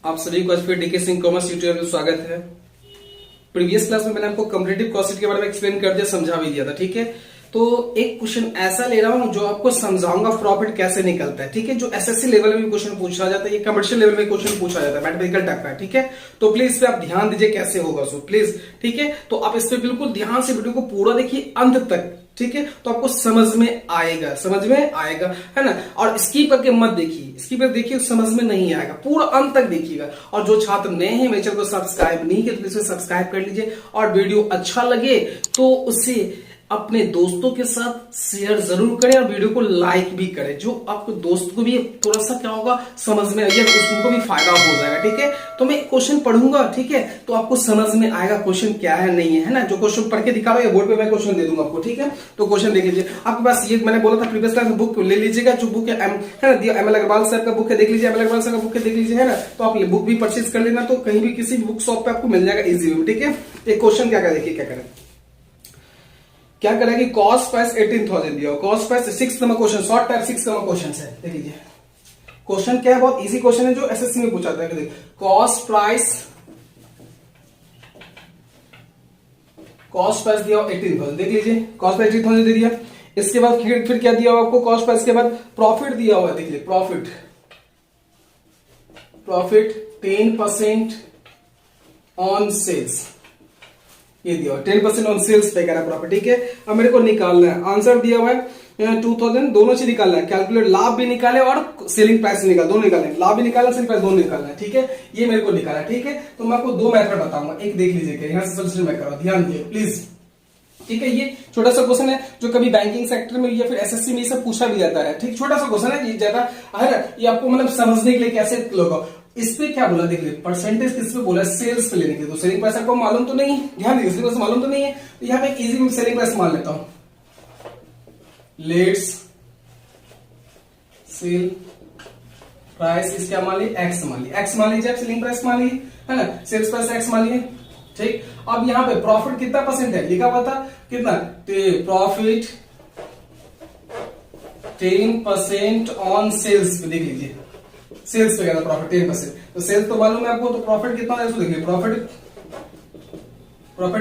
आप सभी को आज फिर डीके सिंह कॉमर्स ट्यूटोरियल में स्वागत है। प्रीवियस क्लास में मैंने आपको कंपैरेटिव कॉस्ट शीट के बारे में एक्सप्लेन कर दिया, समझा भी दिया था। ठीक है, तो एक क्वेश्चन ऐसा ले रहा हूं जो आपको समझाऊंगा प्रॉफिट कैसे निकलता है। ठीक है, जो एसएससी लेवल में भी क्वेश्चन पूछा जाता है, ये कमर्शियल लेवल में क्वेश्चन पूछा जाता है, मैथमेटिकल टाइप का। ठीक है, तो प्लीज इस पे आप ध्यान दीजिए कैसे होगा सो प्लीज। ठीक है, तो आप इस पे बिल्कुल ध्यान से वीडियो को पूरा देखिए अंत तक। ठीक है, तो आपको समझ में आएगा, है ना। और स्किप करके मत देखिए, स्किप करके देखिए समझ में नहीं आएगा, पूरा अंत तक देखिएगा। और जो छात्र नए हैं मेरे चैनल को सब्सक्राइब नहीं किया तो प्लीज सब्सक्राइब कर लीजिए, और वीडियो अच्छा लगे तो उसे अपने दोस्तों के साथ शेयर जरूर करें और वीडियो को लाइक भी करें। जो आपके दोस्त को भी थोड़ा सा क्या होगा समझ में आएगा, उसको भी फायदा हो जाएगा। ठीक है, तो मैं क्वेश्चन पढ़ूंगा, ठीक है, तो आपको समझ में आएगा क्वेश्चन क्या है नहीं है ना। जो क्वेश्चन पढ़ के दिखा रहा है बोर्ड पे मैं क्वेश्चन दे दूंगा आपको। ठीक है, तो क्वेश्चन देख लीजिए। आपके पास ये मैंने बोला था प्रीवियस क्लास में बुक ले लीजिएगा, जो बुक है ना दिया एमएल अग्रवाल सर का बुक है, देख लीजिए एमएल अग्रवाल सर का बुक है, देख लीजिए, है ना। तो आप बुक भी परचेज कर लेना, तो कहीं भी किसी भी बुक शॉप पे आपको मिल जाएगा इजी में। ठीक है, एक क्वेश्चन क्या देखिए क्या करें, क्या करेंगे। कॉस्ट प्राइस 18,000 दिया, cost price 6 number question, short type 6 number question है। देख लीजिए क्वेश्चन क्या है, बहुत इजी क्वेश्चन है जो एसएससी में पूछा था। कॉस्ट प्राइस दिया 18,000, देख लीजिए कॉस्ट प्राइस 18,000 दे दिया। इसके बाद फिर क्या दिया हुआ आपको, कॉस्ट प्राइस के बाद प्रॉफिट दिया हुआ है। देख लीजिए प्रॉफिट 10% ऑन सेल्स, ये दिया 10% ऑन सेल्स पे करा प्रॉफिट। ठीक है, अब मेरे को निकालना है, आंसर दिया हुआ है 2000, दोनों चीज निकालना है, कैलकुलेट लाभ भी निकाले और सेलिंग प्राइस निकाल, दोनों निकालना है, लाभ भी निकालना सेलिंग प्राइस दोनों निकालना है। ठीक है, ये मेरे को निकाला। ठीक है, तो मैं आपको दो मेथड बताऊंगा, एक देख लीजिए, यहां से सोल्यूशन मैं करा, ध्यान दिए प्लीज। ठीक है, ये छोटा सा क्वेश्चन है जो कभी बैंकिंग सेक्टर में या फिर एसएससी में ये सब पूछा भी जाता है। ठीक, छोटा सा क्वेश्चन है, ये ज्यादा है ना, ये आपको मतलब समझने के लिए कैसे लोग। इस पे क्या बोला देख लीजिए, परसेंटेज किस पे बोला, सेल्स पे लेने के लिए। तो सेलिंग प्राइस आपको मालूम तो नहीं, ध्यान दीजिए सेलिंग प्राइस मालूम तो नहीं है, तो यहां पे इजी में सेलिंग प्राइस मान लेता हूं। लेट्स सेल प्राइस इस क्या मान ली, एक्स मान ली, एक्स मान लीजिए, सेलिंग प्राइस मान ली, है ना, सेल्स प्राइस एक्स मान लीजिए। ठीक, अब यहां पे प्रॉफिट कितना परसेंट है लिखा हुआ था, कितना, प्रॉफिट 10% ऑन सेल्स पे, देख लीजिए सेल्स पे कहना प्रॉफिट 10%, तो सेल्स तो मालूम है आपको, तो प्रॉफिट कितना है देखिए, प्रॉफिट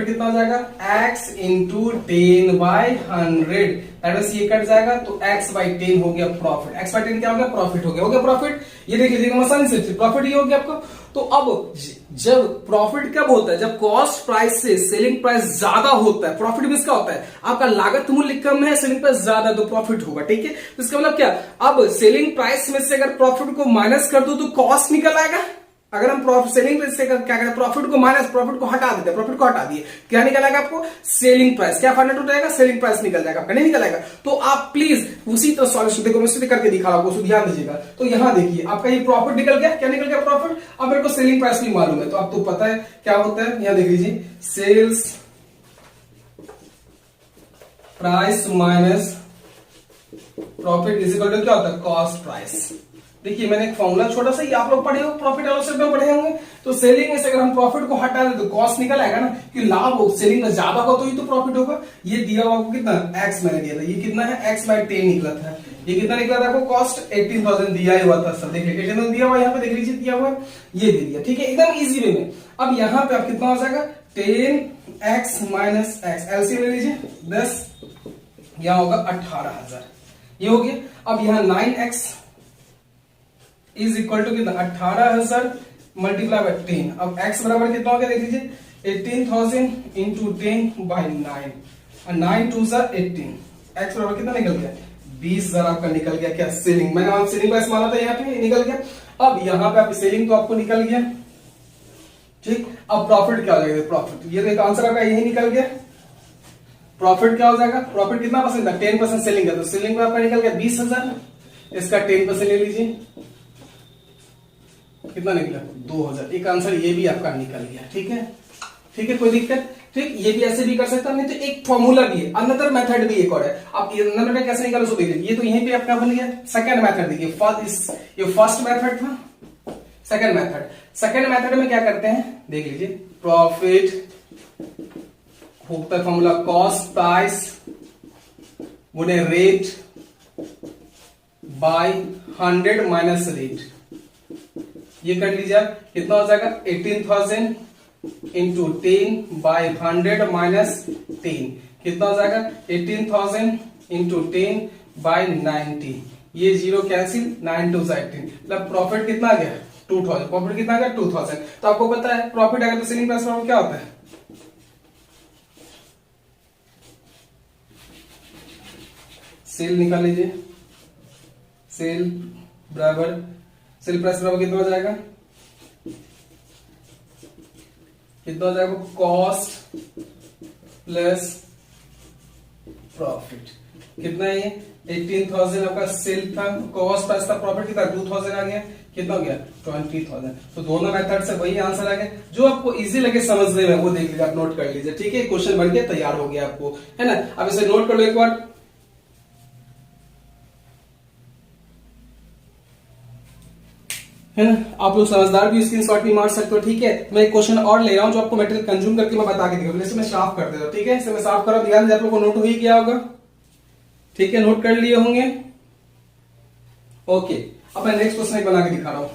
कितना हो जाएगा, x इंटू 10/100, दैट मींस ये कट जाएगा तो x/10 हो गया प्रॉफिट। x/10 क्या हो गया, प्रॉफिट हो गया प्रॉफिट। ये देख लीजिएगा आसानी से, प्रॉफिट ये हो गया आपको। तो अब जब प्रॉफिट कब होता है, जब कॉस्ट प्राइस से सेलिंग प्राइस ज्यादा होता है। प्रॉफिट भी इसका होता है, आपका लागत मूल्य कम है, सेलिंग प्राइस ज्यादा, तो प्रॉफिट होगा। ठीक है, तो इसका मतलब क्या, अब सेलिंग प्राइस में से अगर प्रॉफिट को माइनस कर दो तो कॉस्ट निकल आएगा। अगर हम प्रॉफिट सेलिंग प्राइस से क्या करें, प्रॉफिट को माइनस, प्रॉफिट को हटा देते हैं, प्रॉफिट को हटा दिए, क्या निकल आएगा आपको, सेलिंग प्राइस। क्या फाइंड आउट हो जाएगा, सेलिंग प्राइस निकल जाएगा आपका, नहीं निकल आएगा। तो आप प्लीज उसी तरह सॉल्यूशन देखो, मैं सीधे करके दिखा रहा हूं, ध्यान दीजिएगा। तो यहां देखिए आपका ये प्रॉफिट निकल गया, क्या निकल गया, प्रॉफिट। अब मेरे को सेलिंग प्राइस नहीं मालूम है, तो आपको पता है क्या होता है, यहां देख लीजिए, sales price minus profit is equal to क्या होता है, कॉस्ट प्राइस। देखिए मैंने एक फॉर्मूला छोटा सा, ये आप लोग पढ़े हो, प्रॉफिट एंड लॉस में पढ़े होंगे। तो सेलिंग में से अगर हम प्रॉफिट को हटा दें तो कॉस्ट निकल आएगा ना, कि लाभ हो, सेलिंग में ज्यादा हो तो ही तो प्रॉफिट होगा। ये दिया हुआ आपको कितना, एक्स मैंने दिया था, ये कितना है, x/10 निकला था। ये कितना निकला था आपको, कॉस्ट 18,000 दिया ही हुआ था सर, देख लीजिए 18,000 दिया हुआ, यहाँ पे देख लीजिए दिया हुआ, ये दे दिया। ठीक है, एकदम इजी वे में। अब यहाँ पे आप कितना हो जाएगा, 10x - x, एलसीएम ले लीजिए 10, यहां होगा 18,000, ये हो गया। अब यहाँ 9x इज इक्वल टू कितना, 18,000 मल्टीप्लाई बाय 10। अब x बराबर कितना हो गया, देख लीजिए 18,000 इंटू 10/9, और 9 2 18, x बराबर कितना निकल गया, 20,000 आपका निकल गया। क्या, सेलिंग, मैंने सेलिंग प्राइस माना था, यहाँ पे निकल गया। अब यहाँ पे आप सेलिंग तो आपको निकल गया। ठीक, अब प्रॉफिट क्या हो जाएगा, प्रॉफिट, ये एक आंसर आपका यही निकल गया। प्रॉफिट क्या हो जाएगा, प्रॉफिट कितना परसेंट था, 10% सेलिंग है, तो सेलिंग में आपका निकल गया 20,000, इसका 10% ले लीजिए, कितना निकला, 2,000। एक आंसर ये भी आपका निकल गया। ठीक है, ठीक है, कोई दिक्कत। ठीक, ये भी ऐसे भी कर सकता, नहीं तो एक फॉर्मूला भी है, अनदर मेथड भी एक और है। आप अनदर मेथड कैसे निकालो, देखिए ये तो यहीं पे अपना बन गया। सेकंड मेथड देखिए, ये फर्स्ट मेथड था, सेकंड मेथड में क्या करते हैं, देख लीजिए, प्रॉफिट होता है फॉर्मूला, कॉस्ट प्राइस गुणे रेट बाय 100 माइनस रेट, ये कर लीजिए आप, कितना हो जाएगा 18,000 इंटू 10 बाई 100 माइनस 3, कितना हो जाएगा 18,000 इंटू 10 बाई 90, ये जीरो कैंसिल, 9 टू 18, मतलब प्रॉफिट कितना आ गया 2000, प्रॉफिट कितना आ गया 2000। तो आपको पता है प्रॉफिट अगर तो सेलिंग प्राइस प्रॉफिट क्या होता है, सेल निकाल लीजिए, सेल बराबर सेल प्राइस बराबर कितना हो जाएगा, कितना हो जाएगा कॉस्ट प्लस प्रॉफिट, कितना है ये 18,000 आपका सेल था, कॉस्ट प्राइस था, प्रॉफिट कितना 2000 आ गया, कितना हो गया 20,000। तो दोनों मेथड से वही आंसर आ गया, जो आपको इजी लगे समझने में वो देख लीजिए, आप नोट कर लीजिए, ठीक है, क्वेश्चन बन के तैयार हो गया आपको, है ना। अब इसे नोट कर लो एक बार, है ना, आप लोग समझदार भी स्क्रीनशॉट भी मार सकते हो, ठीक है। मैं एक क्वेश्चन और ले रहा हूं जो आपको मटेरियल कंज्यूम करके मैं बता के दिखाऊंगा, जैसे मैं साफ कर देता हूं, ठीक है, इसे मैं साफ कर रहा हूं, ध्यान से आप लोग को नोट हो ही गया होगा, ठीक है, नोट कर लिए होंगे, ओके। अब मैं नेक्स्ट क्वेश्चन एक बना के दिखा रहा हूं,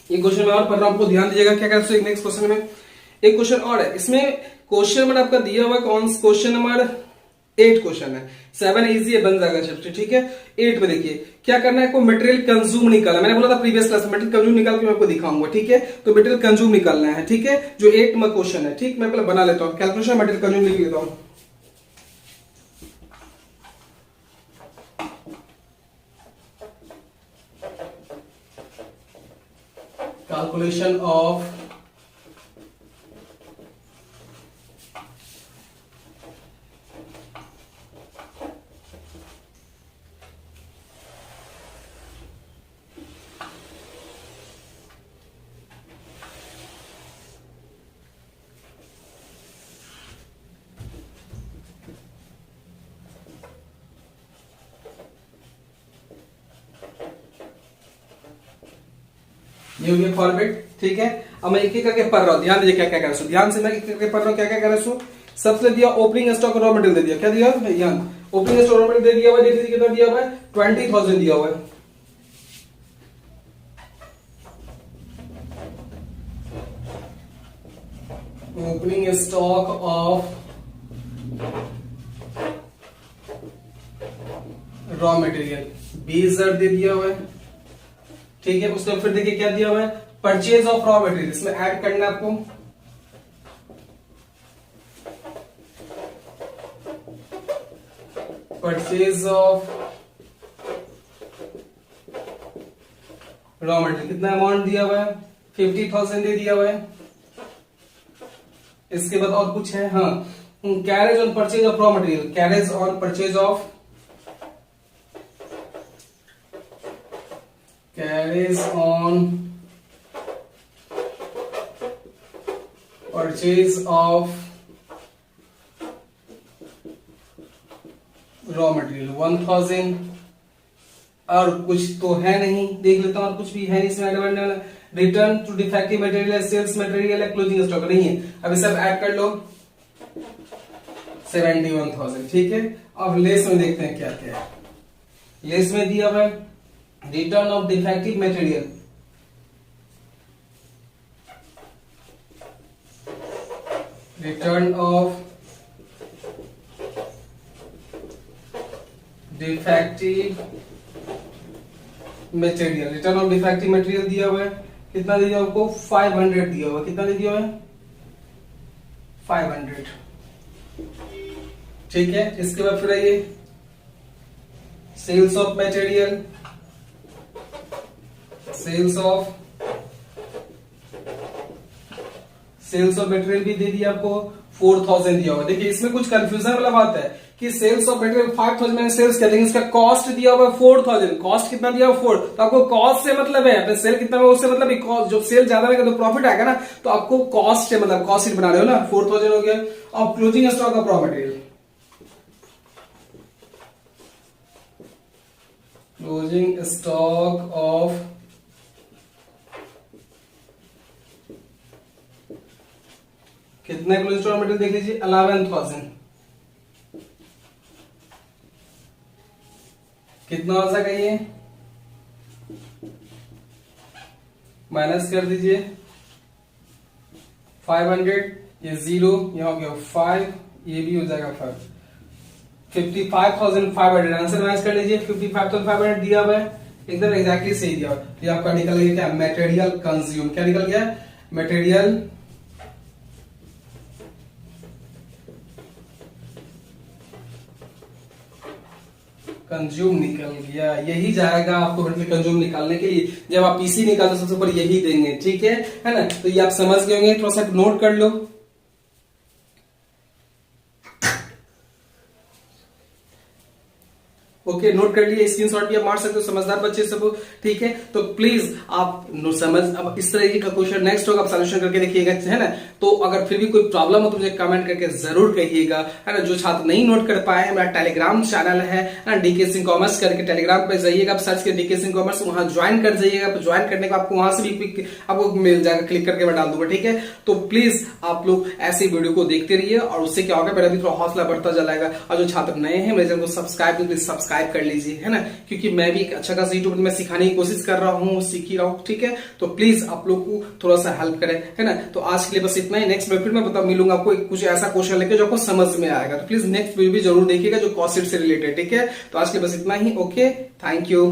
ये क्वेश्चन मैं और पढ़ रहा हूं, आपको ध्यान दीजिएगा क्या कर सकते। नेक्स्ट क्वेश्चन में एक क्वेश्चन और है, इसमें क्वेश्चन नंबर आपका दिया हुआ कौन, क्वेश्चन नंबर 8 क्वेश्चन है, 7 इजी है, बन जाएगा चैप्टर, ठीक है। 8 में देखिए क्या करना है, आपको मटेरियल कंज्यूम निकालना, मैंने बोला था प्रीवियस क्लास में मटेरियल कंज्यूम निकाल के मैं आपको दिखाऊंगा, ठीक है। तो मटेरियल कंज्यूम निकालना है, ठीक है, जो 8 में क्वेश्चन है, ठीक। मैं पहले बना लेता हूँ कैलकुलेशन, मटेरियल कंज्यूम लिख लेता हूँ, calculation of ये हो गया फॉर्मेट, ठीक है। अब मैं एक एक करके पढ़ रहा हूं, ध्यान दीजिए क्या क्या कर रहा हूं, ध्यान से मैं एक एक करके पढ़ रहा हूं, क्या क्या कर रहा हूं। सबसे दिया ओपनिंग स्टॉक रॉ मटेरियल दे दिया, क्या दिया यहाँ ओपनिंग स्टॉक रॉ मटेरियल दे दिया हुआ, देखिए कितना दिया हुआ है 20,000 दिया हुआ है, opening stock of raw material 20,000 दे दिया हुआ है, ठीक है। उसके फिर देखिए क्या दिया हुआ है, परचेज ऑफ रॉ मटेरियल, इसमें ऐड करना है आपको, परचेज ऑफ रॉ मटेरियल, कितना अमाउंट दिया हुआ है 50,000 दे दिया हुआ है। इसके बाद और कुछ है, हाँ, carriage on purchase of raw material, carriage on purchase of, carriage on purchase of raw material 1,000, और कुछ तो है नहीं, देख लेता हूं और कुछ भी है नहीं इसमें advance, return to defective material, sales material है, क्लोजिंग स्टॉक नहीं है, अब सब ऐड कर लो 71,000, ठीक है। अब लेस में देखते हैं क्या क्या है, लेस में दिया हुआ है return of defective material, return of defective material, return of defective material दिया हुआ है, कितना दिया आपको 500 दिया हुआ है, कितना दे दिया हुआ है 500, ठीक है। इसके बाद फिर आइए sales of material, sales of material भी दे दिया आपको 4,000 दिया हुआ। देखिए इसमें कुछ कंफ्यूजन वाला बात है कि सेल्स ऑफ मटेरियल 5000 मैंने सेल्स किया, लेकिन इसका कॉस्ट दिया हुआ 4000, कॉस्ट कितना दिया हुआ 4, तो आपको कॉस्ट से मतलब है, सेल कितना में उससे मतलब कॉस्ट, जो सेल ज्यादा रहेगा तो प्रॉफिट आएगा ना, तो आपको कॉस्ट से मतलब कॉस्ट शीट बना रहे हो ना, 4000 हो गया। अब closing stock of raw material, closing stock of कितने क्लोजिंग स्टॉक मटेरियल देख लीजिए 11000, कितना हो सका ये माइनस कर दीजिए 500, ये 0, यहां हो गया 5, ये भी हो जाएगा 5, 55,500 आंसर मैच कर लीजिए। 55,500 दिया हुआ है, एकदम एग्जैक्टली सही दिया हुआ है। ये आपका निकल गया क्या, मटेरियल कंज्यूम, क्या निकल गया, मटेरियल कंज्यूम निकल गया। यही जाएगा आपको कंज्यूम निकालने के लिए, जब आप पीसी निकालते सबसे ऊपर यही देंगे, ठीक है ना। तो ये आप समझ गए होंगे, थोड़ा सा नोट कर लो। ओके, नोट कर लिए, स्क्रीनशॉट भी आप मार सकते हो, समझदार बच्चे सब, ठीक है। तो प्लीज आप समझ, अब इस तरीके का क्वेश्चन नेक्स्ट होगा, आप सॉल्यूशन करके देखिएगा, है ना। तो अगर फिर भी कोई प्रॉब्लम हो तो मुझे कमेंट करके जरूर कहिएगा, है ना। जो छात्र नहीं नोट कर पाए, मेरा टेलीग्राम चैनल है ना, डीके सिंह कॉमर्स करके, टेलीग्राम पे जाइएगा, आप सर्च कर डीके सिंह कॉमर्स, वहां ज्वाइन कर जाइएगा। ज्वाइन करने को आपको वहां से भी आपको मिल जाएगा, क्लिक करके मैं डाल दूंगा, ठीक है। तो प्लीज आप लोग ऐसी वीडियो को देखते रहिए, और उससे क्या होगा, मेरा भी थोड़ा हौसला बढ़ता जाएगा। और जो छात्र नए हैं, मेरे चैनल को सब्सक्राइब कर लीजिए, है ना, क्योंकि मैं भी एक अच्छा खासा यूट्यूब में सिखाने की कोशिश कर रहा हूँ, सीख ही रहा हूँ, ठीक है। तो प्लीज आप लोग को थोड़ा सा हेल्प करें, है ना। तो आज के लिए बस इतना ही, नेक्स्ट वीडियो में बता मिलूंगा आपको कुछ ऐसा क्वेश्चन लेके जो आपको समझ में आएगा। तो प्लीज नेक्स्ट वीडियो भी जरूर देखिएगा जो कॉस्ट शीट से रिलेटेड, ठीक है। तो आज के लिए बस इतना ही, ओके, थैंक यू।